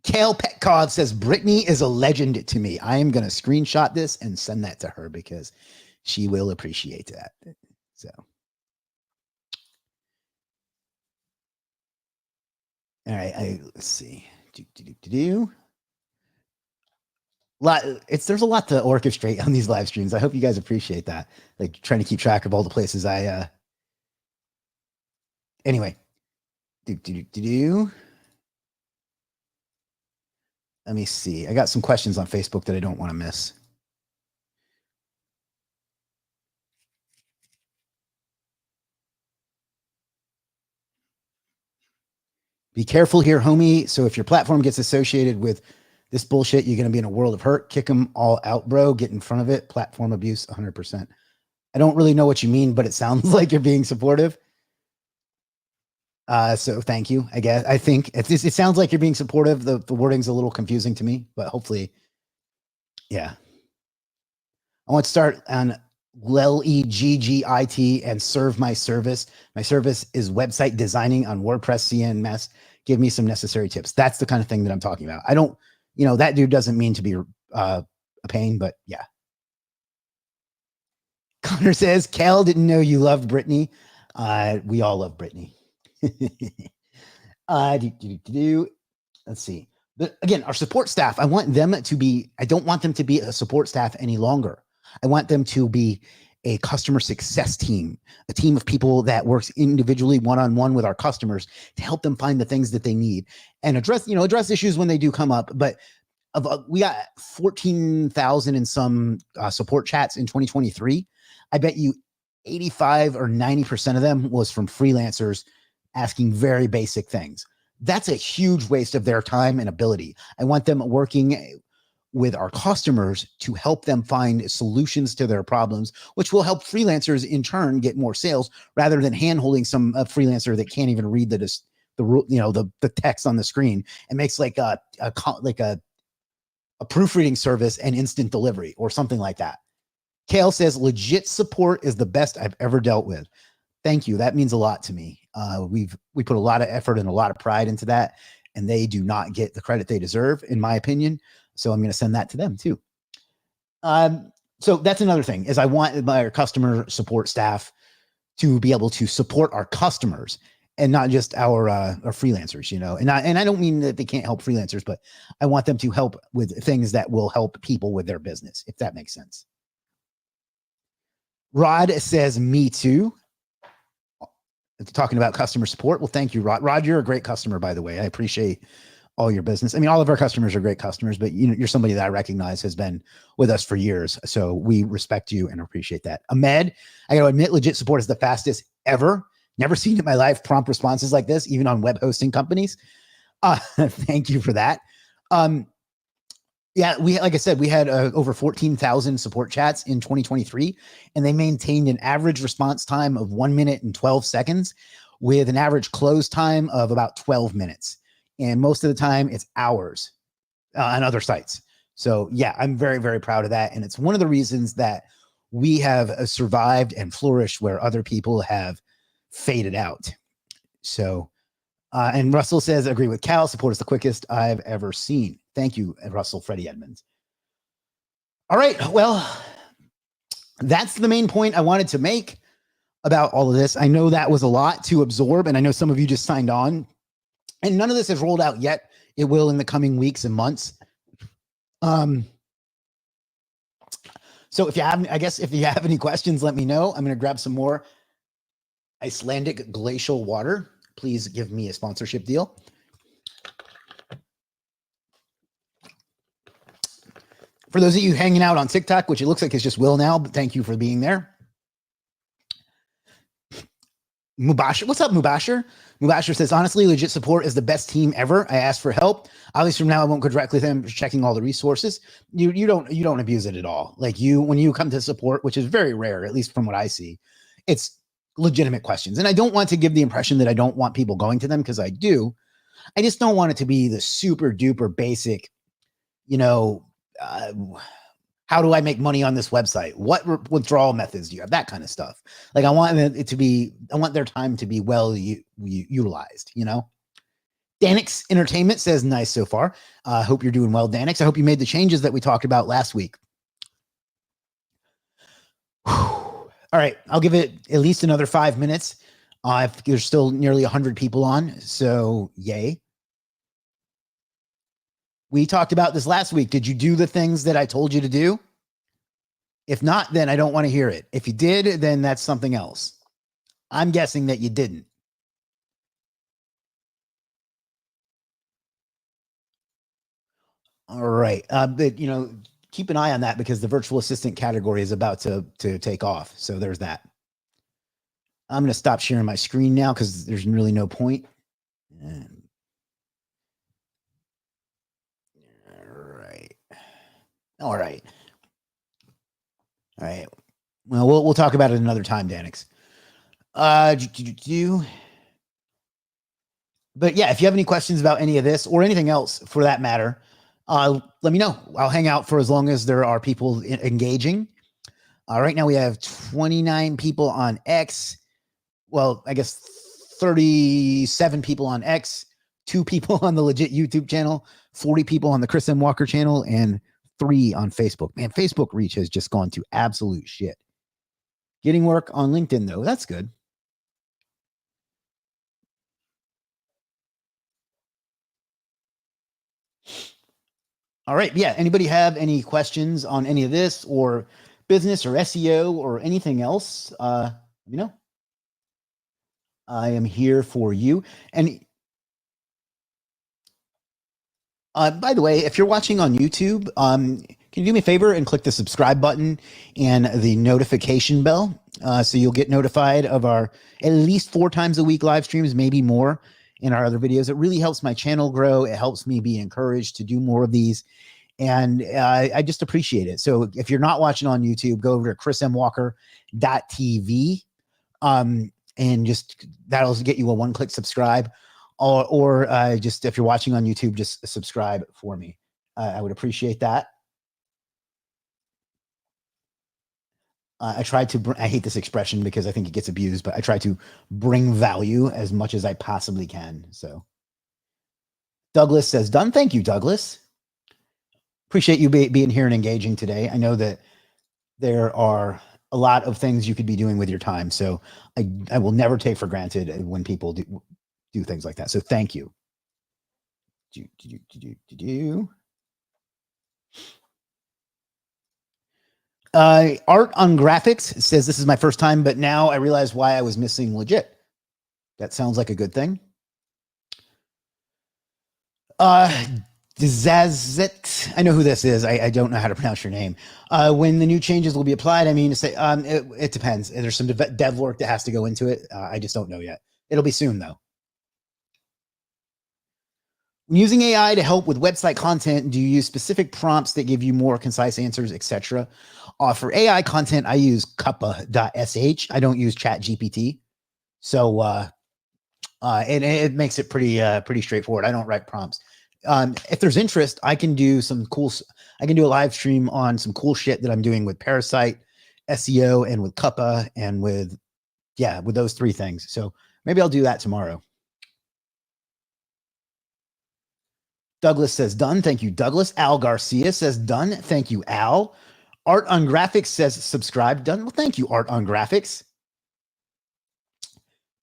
Kale Petkov says, Brittany is a legend to me. I am going to screenshot this and send that to her because she will appreciate that. So, all right, let's see. There's a lot to orchestrate on these live streams. I hope you guys appreciate that. Like trying to keep track of all the places anyway. Let me see. I got some questions on Facebook that I don't want to miss. Be careful here, homie. So if your platform gets associated with this bullshit, you're going to be in a world of hurt. Kick them all out, bro. Get in front of it. Platform abuse, 100%. I don't really know what you mean, but it sounds like you're being supportive. So thank you. I think it sounds like you're being supportive. The wording's a little confusing to me, but hopefully, yeah. I want to start on Legiit and serve my service. My service is website designing on WordPress, CMS. Give me some necessary tips. That's the kind of thing that I'm talking about. I don't, that dude doesn't mean to be a pain, but yeah. Connor says, Cal didn't know you loved Brittany. We all love Brittany. Let's see. But again, our support staff, I don't want them to be a support staff any longer. I want them to be a customer success team, a team of people that works individually one-on-one with our customers to help them find the things that they need and address issues when they do come up. But we got 14,000 and some support chats in 2023. I bet you 85 or 90% of them was from freelancers asking very basic things. That's a huge waste of their time and ability. I want them working with our customers to help them find solutions to their problems, which will help freelancers in turn get more sales rather than hand-holding some freelancer that can't even read the text on the screen and makes like a proofreading service and instant delivery or something like that. Kale says, Legiit support is the best I've ever dealt with. Thank you. That means a lot to me. We put a lot of effort and a lot of pride into that, and they do not get the credit they deserve, in my opinion. So I'm going to send that to them too. So that's another thing, is I want my customer support staff to be able to support our customers and not just our freelancers, And I don't mean that they can't help freelancers, but I want them to help with things that will help people with their business, if that makes sense. Rod says, me too. Talking about customer support. Well, thank you, Rod. Rod, you're a great customer, by the way. I appreciate all your business. I mean, all of our customers are great customers, but you're somebody that I recognize has been with us for years. So we respect you and appreciate that. Ahmed, I got to admit, Legiit support is the fastest ever. Never seen in my life prompt responses like this, even on web hosting companies. Thank you for that. Yeah, like I said, we had over 14,000 support chats in 2023, and they maintained an average response time of 1 minute and 12 seconds with an average close time of about 12 minutes. And most of the time it's hours on other sites. So yeah, I'm very, very proud of that. And it's one of the reasons that we have survived and flourished where other people have faded out. So, and Russell says, agree with Cal, support is the quickest I've ever seen. Thank you, Russell, Freddie Edmonds. All right. Well, that's the main point I wanted to make about all of this. I know that was a lot to absorb, and I know some of you just signed on, and none of this has rolled out yet. It will in the coming weeks and months. So if you have any questions, let me know. I'm going to grab some more Icelandic glacial water. Please give me a sponsorship deal. For those of you hanging out on TikTok, which it looks like it's just Will now, but thank you for being there. Mubashir, what's up, Mubashir? Mubashir says, honestly, Legit Support is the best team ever. I asked for help. At least from now, I won't go directly to them, checking all the resources. You don't abuse it at all. Like when you come to support, which is very rare, at least from what I see, it's legitimate questions. And I don't want to give the impression that I don't want people going to them, because I do. I just don't want it to be the super duper basic, you know, how do I make money on this website? Withdrawal methods do you have? That kind of stuff. Like I want their time to be well utilized, you know? Danix Entertainment says, nice so far. Hope you're doing well, Danix. I hope you made the changes that we talked about last week. All right. I'll give it at least another 5 minutes. There's still nearly 100 people on, so yay. We talked about this last week. Did you do the things that I told you to do? If not, then I don't want to hear it. If you did, then that's something else. I'm guessing that you didn't. All right. But, keep an eye on that, because the virtual assistant category is about to take off. So there's that. I'm going to stop sharing my screen now, because there's really no point. All right. Well, we'll talk about it another time, Danix. But yeah, if you have any questions about any of this or anything else for that matter, let me know. I'll hang out for as long as there are people engaging. Right now we have 29 people on X. Well, I guess 37 people on X, 2 people on the Legit YouTube channel, 40 people on the Chris M. Walker channel, and 3 on Facebook. Man, Facebook reach has just gone to absolute shit. Getting work on LinkedIn, though. That's good. All right. Yeah. Anybody have any questions on any of this, or business, or SEO, or anything else? Let me know. I am here for you. And by the way, if you're watching on YouTube, can you do me a favor and click the subscribe button and the notification bell, so you'll get notified of our at least 4 times a week live streams, maybe more, in our other videos. It really helps my channel grow. It helps me be encouraged to do more of these. And I just appreciate it. So if you're not watching on YouTube, go over to chrismwalker.tv, and just that'll get you a 1-click subscribe. Or just if you're watching on YouTube, just subscribe for me. I would appreciate that. I try to, I hate this expression because I think it gets abused, but I try to bring value as much as I possibly can. So Douglas says, done. Thank you, Douglas. Appreciate you being here and engaging today. I know that there are a lot of things you could be doing with your time. So I will never take for granted when people do things like that. So thank you. Art on Graphics says, this is my first time, but now I realize why I was missing Legit. That sounds like a good thing. Zazit, I know who this is. I don't know how to pronounce your name. When the new changes will be applied, I mean, to say, it depends. There's some dev work that has to go into it. I just don't know yet. It'll be soon, though. When using AI to help with website content, do you use specific prompts that give you more concise answers, etc.? For AI content, I use cuppa.sh. I don't use ChatGPT. So it makes it pretty straightforward. I don't write prompts. If there's interest, I can do I can do a live stream on some cool shit that I'm doing with Parasite, SEO, and with Cuppa, and with those 3 things. So maybe I'll do that tomorrow. Douglas says, done. Thank you, Douglas. Al Garcia says, done. Thank you, Al. Art on Graphics says, subscribe. Done. Well, thank you, Art on Graphics.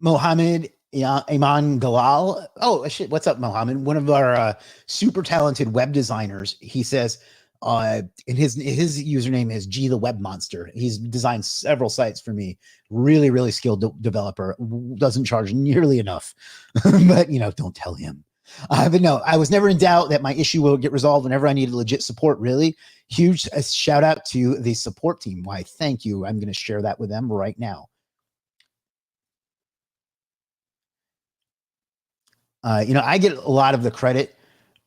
Mohammed Iman Galal. Oh, shit. What's up, Mohammed? One of our super talented web designers. He says, and his username is G the Web Monster. He's designed several sites for me. Really, really skilled developer. Doesn't charge nearly enough. But, don't tell him. But no, I was never in doubt that my issue will get resolved whenever I needed legit support. Really huge shout out to the support team. Why, thank you. I'm going to share that with them right now. I get a lot of the credit,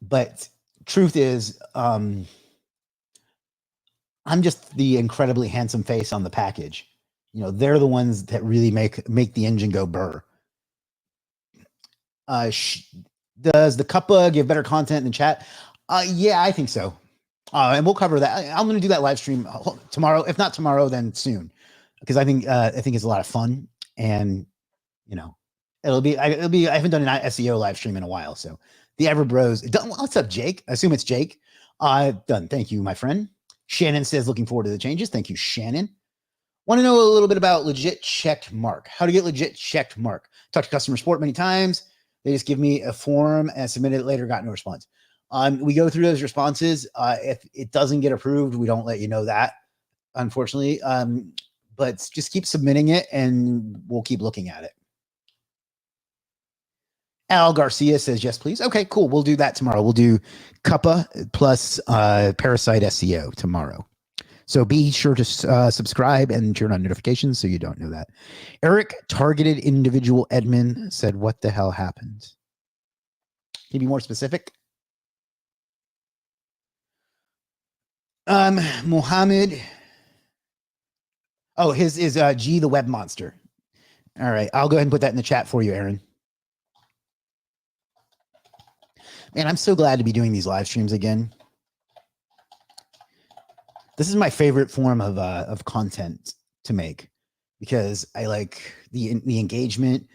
but truth is, I'm just the incredibly handsome face on the package. They're the ones that really make the engine go burr. Uh, sh- does the cuppa give better content in chat? Yeah, I think so. And we'll cover that. I'm going to do that live stream tomorrow. If not tomorrow, then soon, because I think it's a lot of fun, and you know, it'll be. I haven't done an SEO live stream in a while, so the Everbros. What's up, Jake? I assume it's Jake. Done. Thank you, my friend. Shannon says, looking forward to the changes. Thank you, Shannon. Want to know a little bit about Legiit checked mark? How to get Legiit checked mark? Talked to customer support many times. They just give me a form and submitted it later, got no response. We go through those responses. If it doesn't get approved, we don't let you know that, unfortunately. But just keep submitting it and we'll keep looking at it. Al Garcia says, yes, please. Okay, cool. We'll do that tomorrow. We'll do Cuppa plus Parasite SEO tomorrow. So be sure to subscribe and turn on notifications so you don't know that. Eric, targeted individual admin, said, what the hell happened? Can you be more specific? Mohammed. Oh, his is G the Web Monster. All right, I'll go ahead and put that in the chat for you, Aaron. Man, I'm so glad to be doing these live streams again. This is my favorite form of content to make because I like the engagement,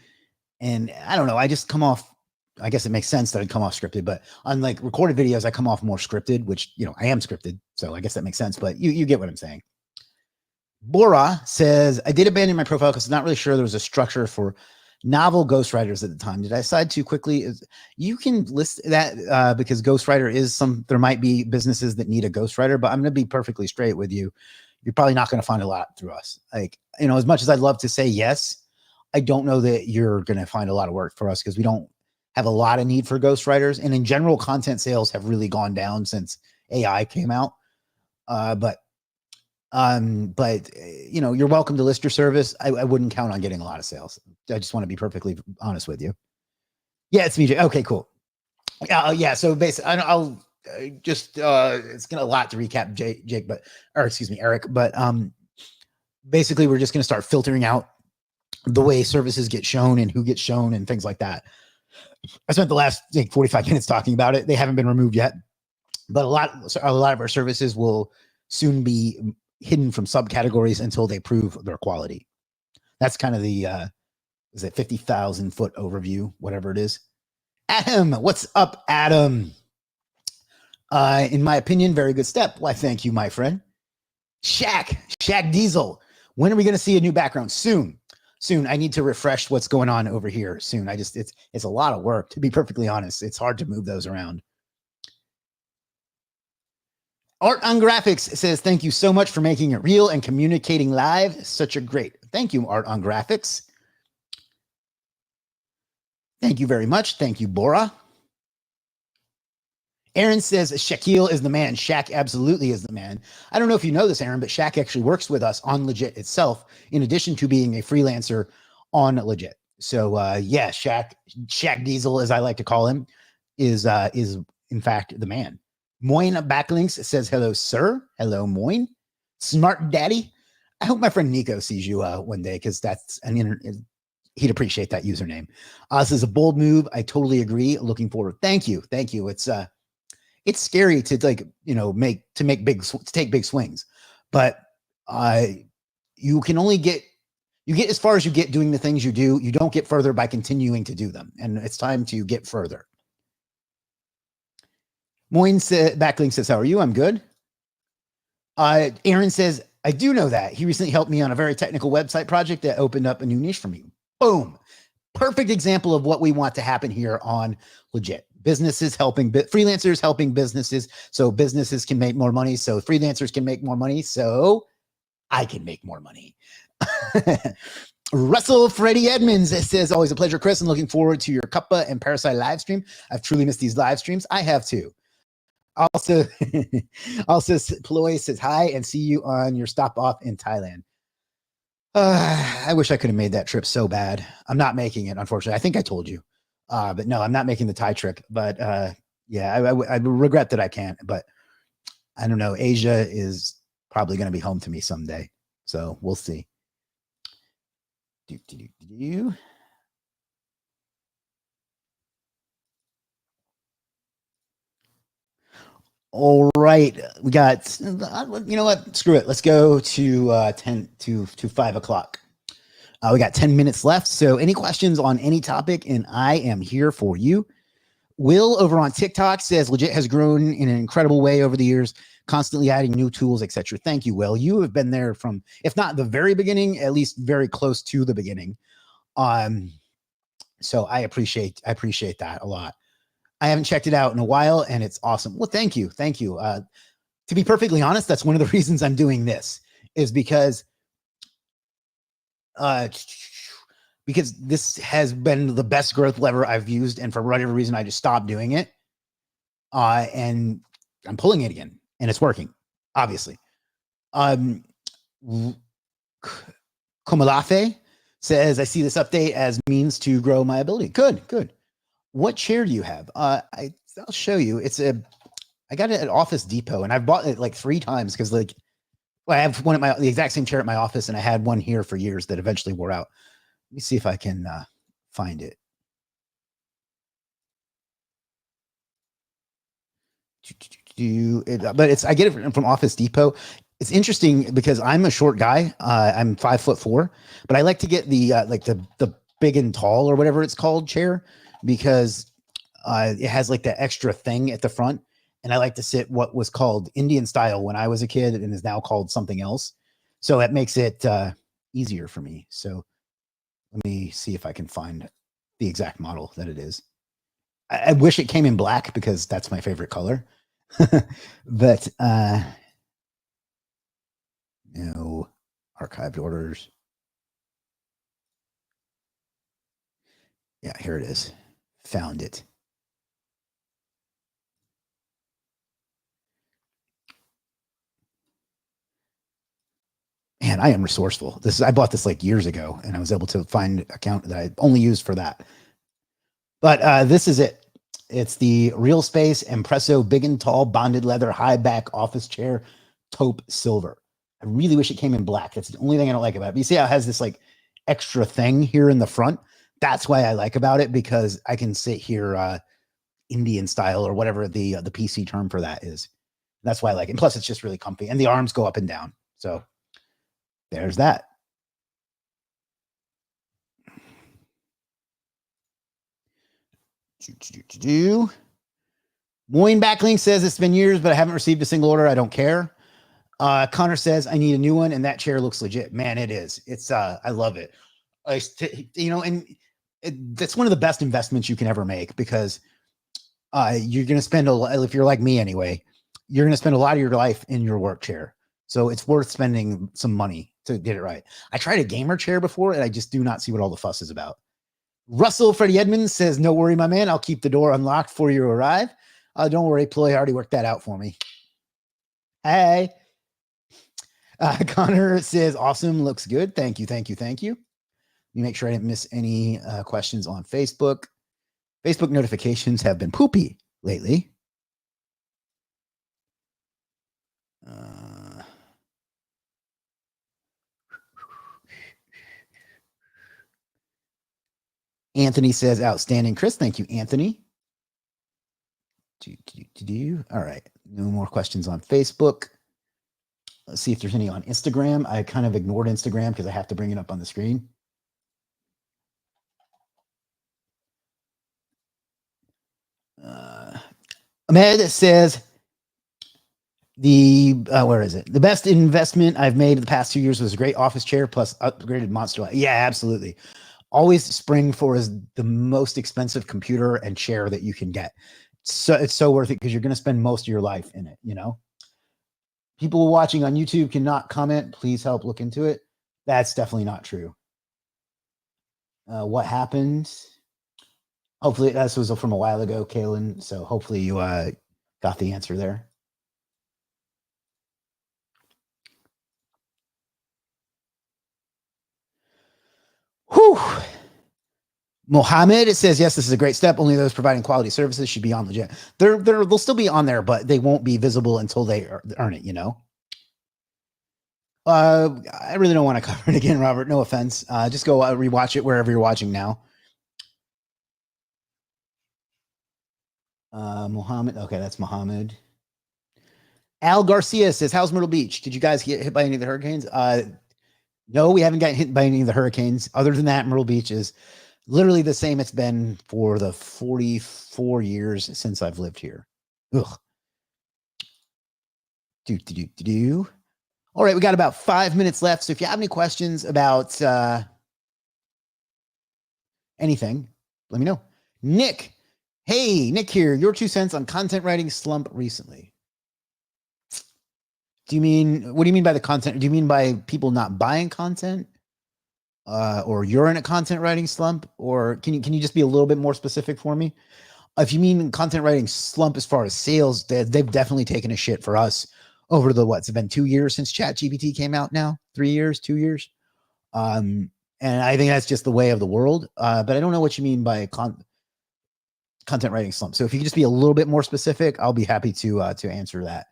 and I don't know. I just come off. I guess it makes sense that I'd come off scripted, but on like recorded videos, I come off more scripted, which I am scripted, so I guess that makes sense. But you get what I'm saying. Bora says, I did abandon my profile because I'm not really sure there was a structure for novel ghostwriters at the time. Did I decide too quickly? You can list that because ghostwriter is there might be businesses that need a ghostwriter, but I'm going to be perfectly straight with you. You're probably not going to find a lot through us. Like, as much as I'd love to say yes, I don't know that you're going to find a lot of work for us because we don't have a lot of need for ghostwriters. And in general, content sales have really gone down since AI came out. But you're welcome to list your service. I wouldn't count on getting a lot of sales. I just want to be perfectly honest with you. Yeah, it's me, Jake. Okay, cool. Yeah. So basically, I'll just it's gonna a lot to recap, Jake, Eric. But basically, we're just gonna start filtering out the way services get shown and who gets shown and things like that. I spent the last 45 minutes talking about it. They haven't been removed yet, but a lot of our services will soon be hidden from subcategories until they prove their quality. That's kind of the is it 50,000 foot overview, whatever it is. Adam, what's up, Adam? In my opinion, very good step. Why, thank you, my friend. Shaq Diesel. When are we going to see a new background? Soon. I need to refresh what's going on over here soon. It's a lot of work, to be perfectly honest. It's hard to move those around. Art on Graphics says, thank you so much for making it real and communicating live. Such a great. Thank you, Art on Graphics. Thank you very much. Thank you, Bora. Aaron says, Shaquille is the man. Shaq absolutely is the man. I don't know if you know this, Aaron, but Shaq actually works with us on Legiit itself, in addition to being a freelancer on Legiit. So, yeah, Shaq Diesel, as I like to call him, is in fact the man. Moin Backlinks says, hello, sir. Hello, Moin. Smart Daddy. I hope my friend Nico sees you one day because that's he'd appreciate that username. This is a bold move. I totally agree. Looking forward. Thank you. It's scary to take big swings, but you can only get as far as you get doing the things you do. You don't get further by continuing to do them, and it's time to get further. Moin Backlink says, how are you? I'm good. Aaron says, I do know that. He recently helped me on a very technical website project that opened up a new niche for me. Boom. Perfect example of what we want to happen here on Legiit. Businesses helping freelancers helping businesses, so businesses can make more money, so freelancers can make more money, so I can make more money. Russell Freddie Edmonds says, always a pleasure, Chris, and looking forward to your Cuppa and Parasite live stream. I've truly missed these live streams. I have too. Also, Ploy says hi and see you on your stop off in Thailand. I wish I could have made that trip so bad. I'm not making it, unfortunately. I think I told you. But no, I'm not making the tie trick. But yeah, I regret that I can't. But I don't know. Asia is probably going to be home to me someday. So we'll see. Do, do, do, do. All right, we got. You know what? Screw it. Let's go to 5 o'clock. We got 10 minutes left. So, any questions on any topic, and I am here for you. Will over on TikTok says Legiit has grown in an incredible way over the years, constantly adding new tools, etc. Thank you, Will. You have been there from, if not the very beginning, at least very close to the beginning. So I appreciate that a lot. I haven't checked it out in a while, and it's awesome. Well, thank you. To be perfectly honest, that's one of the reasons I'm doing this, is uh, because this has been the best growth lever I've used, and for whatever reason, I just stopped doing it. And I'm pulling it again, and it's working, obviously. Komalafe says, I see this update as means to grow my ability. Good. What chair do you have? I'll show you. I got it at Office Depot, and I've bought it like 3 times because I have one at the exact same chair at my office, and I had one here for years that eventually wore out. Let me see if I can find it. But I get it from Office Depot. It's interesting because I'm a short guy. I'm 5'4", but I like to get the the big and tall or whatever it's called chair because it has like the extra thing at the front. And I like to sit what was called Indian style when I was a kid and is now called something else. So that makes it easier for me. So let me see if I can find the exact model that it is. I wish it came in black because that's my favorite color. But no archived orders. Yeah, here it is. Found it. Man, I am resourceful. I bought this like years ago, and I was able to find an account that I only used for that. But this is it. It's the Real Space Impresso Big and Tall Bonded Leather High Back Office Chair Taupe Silver. I really wish it came in black. That's the only thing I don't like about it. But you see how it has this like extra thing here in the front? That's why I like about it, because I can sit here Indian style or whatever the PC term for that is. That's why I like it. And plus, it's just really comfy, and the arms go up and down. So there's that. Moin Backlink says it's been years, but I haven't received a single order. I don't care. Connor says I need a new one, and that chair looks legit. Man, it is. It's I love it. That's one of the best investments you can ever make, because you're going to spend if you're like me anyway, you're going to spend a lot of your life in your work chair. So it's worth spending some money to get it right. I tried a gamer chair before, and I just do not see what all the fuss is about. Russell Freddie Edmonds says, no worry, my man. I'll keep the door unlocked before you arrive. Don't worry, Ploy already worked that out for me. Hey. Connor says, awesome. Looks good. Thank you. Let me make sure I didn't miss any questions on Facebook. Facebook notifications have been poopy lately. Anthony says, outstanding. Chris, thank you, Anthony. All right. No more questions on Facebook. Let's see if there's any on Instagram. I kind of ignored Instagram because I have to bring it up on the screen. Ahmed says, where is it? The best investment I've made in the past 2 years was a great office chair plus upgraded monster light. Yeah, absolutely. Always spring for is the most expensive computer and chair that you can get. So it's so worth it because you're going to spend most of your life in it. People watching on YouTube cannot comment. Please help look into it. That's definitely not true. What happened? Hopefully, this was from a while ago, Kaylin. So hopefully you got the answer there. Whew. Mohammed says, yes, this is a great step. Only those providing quality services should be on Legit. They'll still be on there, but they won't be visible until they earn it, you know? I really don't want to cover it again, Robert. No offense. Just go rewatch it wherever you're watching now. Mohammed. Okay, that's Mohammed. Al Garcia says, how's Myrtle Beach? Did you guys get hit by any of the hurricanes? No, we haven't gotten hit by any of the hurricanes. Other than that, Myrtle Beach is literally the same it's been for the 44 years since I've lived here. Ugh. All right, we got about 5 minutes left. So if you have any questions about anything, let me know. Nick. Hey, Nick here. Your 2 cents on content writing slump recently. What do you mean by the content? Do you mean by people not buying content? Or you're in a content writing slump? Or can you just be a little bit more specific for me? If you mean content writing slump as far as sales, they've definitely taken a shit for us over the it's been 2 years since ChatGPT came out now? 3 years, 2 years? And I think that's just the way of the world. But I don't know what you mean by content writing slump. So if you could just be a little bit more specific, I'll be happy to answer that.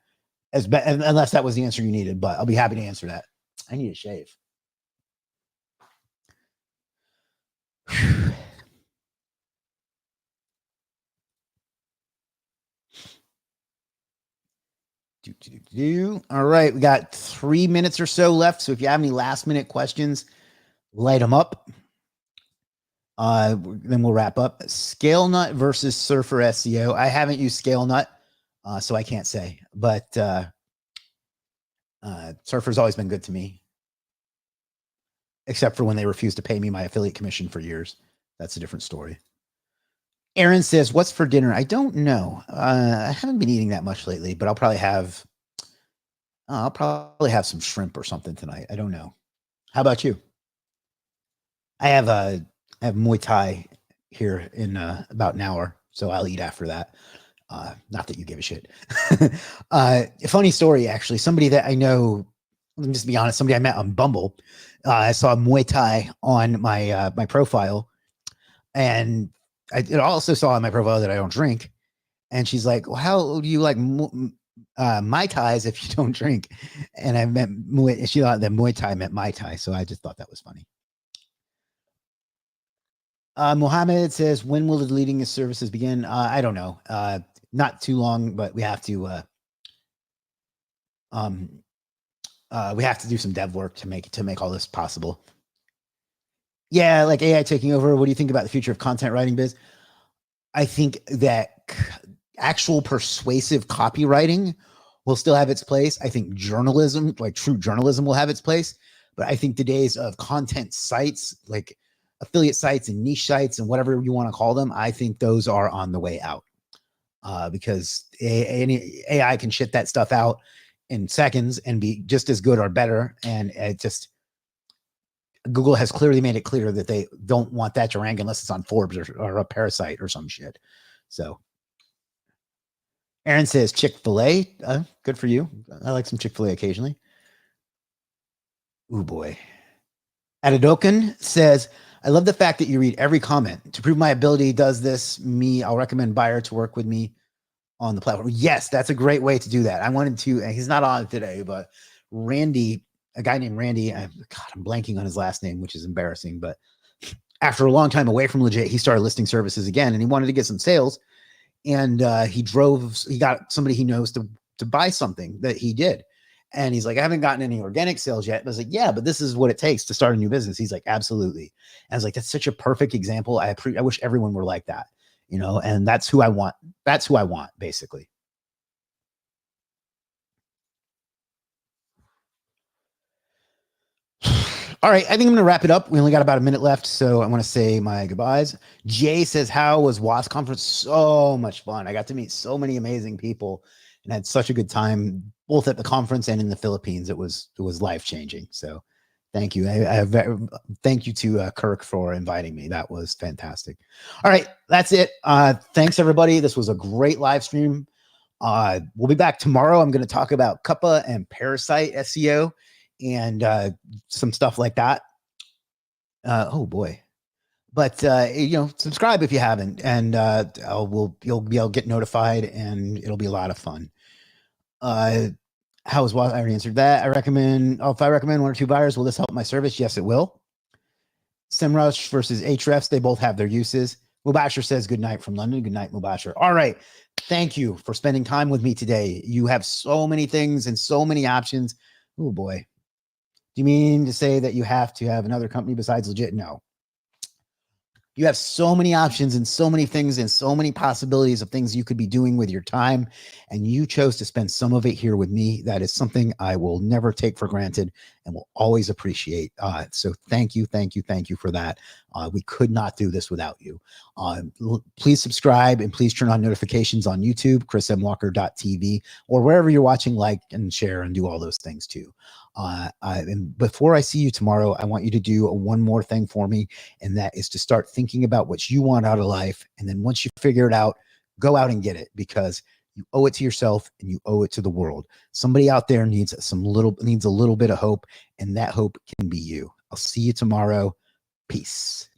Unless that was the answer you needed, but I'll be happy to answer that. I need a shave. All right, we got 3 minutes or so left. So if you have any last minute questions, light them up. Then we'll wrap up. ScaleNut versus Surfer SEO. I haven't used ScaleNut, so I can't say. But Surfer's always been good to me, except for when they refused to pay me my affiliate commission for years. That's a different story. Aaron says, what's for dinner? I don't know. I haven't been eating that much lately, but I'll probably have some shrimp or something tonight. I don't know. How about you? I have Muay Thai here in about an hour, so I'll eat after that. Not that you give a shit. A funny story, actually. Somebody that I know, let me just be honest, somebody I met on Bumble, I saw Muay Thai on my my profile, and I also saw on my profile that I don't drink. And she's like, well, how do you like Mai Tais if you don't drink? And I meant Muay, she thought that Muay Thai meant Mai Tai, so I just thought that was funny. Mohammed says, when will the deleting of services begin? I don't know. Not too long, but we have to do some dev work to make all this possible. Yeah, like AI taking over. What do you think about the future of content writing biz? I think that actual persuasive copywriting will still have its place. I think journalism, like true journalism, will have its place. But I think the days of content sites, like affiliate sites and niche sites and whatever you want to call them, I think those are on the way out. Because AI can shit that stuff out in seconds and be just as good or better. And it just, Google has clearly made it clear that they don't want that to rank unless it's on Forbes or a Parasite or some shit. So Aaron says Chick-fil-A. Good for you. I like some Chick-fil-A occasionally. Ooh, boy. Adedokan says, I love the fact that you read every comment. To prove my ability does this, I'll recommend buyer to work with me on the platform. Yes, that's a great way to do that. I wanted to, he's not on today, but Randy, a guy named Randy, I'm blanking on his last name, which is embarrassing, but after a long time away from Legiit, he started listing services again, and he wanted to get some sales. And he got somebody he knows to buy something that he did. And he's like, I haven't gotten any organic sales yet. And I was like, yeah, but this is what it takes to start a new business. He's like, absolutely. And I was like, that's such a perfect example. I wish everyone were like that, you know, and that's who I want. That's who I want, basically. All right, I think I'm going to wrap it up. We only got about a minute left, so I want to say my goodbyes. Jay says, how was WASP conference? So much fun. I got to meet so many amazing people and had such a good time, both at the conference and in the Philippines. It was life-changing. So thank you. Thank you to Kirk for inviting me. That was fantastic. All right, that's it. Thanks, everybody. This was a great live stream. We'll be back tomorrow. I'm going to talk about Cuppa and Parasite SEO and some stuff like that. Oh boy. But subscribe if you haven't, and you'll be able to get notified, and it'll be a lot of fun. How is what I already answered that. I recommend. Oh, if I recommend one or two buyers, will this help my service? Yes, it will. SEMrush versus Ahrefs, they both have their uses. Mubashir says good night from London. Good night, Mubashir. All right. Thank you for spending time with me today. You have so many things and so many options. Oh boy. Do you mean to say that you have to have another company besides Legiit? No. You have so many options and so many things and so many possibilities of things you could be doing with your time. And you chose to spend some of it here with me. That is something I will never take for granted and will always appreciate. So thank you for that. We could not do this without you. Please subscribe and please turn on notifications on YouTube, chrismwalker.tv, or wherever you're watching, like and share and do all those things too. And before I see you tomorrow, I want you to do one more thing for me, and that is to start thinking about what you want out of life. And then once you figure it out, go out and get it, because you owe it to yourself and you owe it to the world. Somebody out there needs a little bit of hope, and that hope can be you. I'll see you tomorrow. Peace.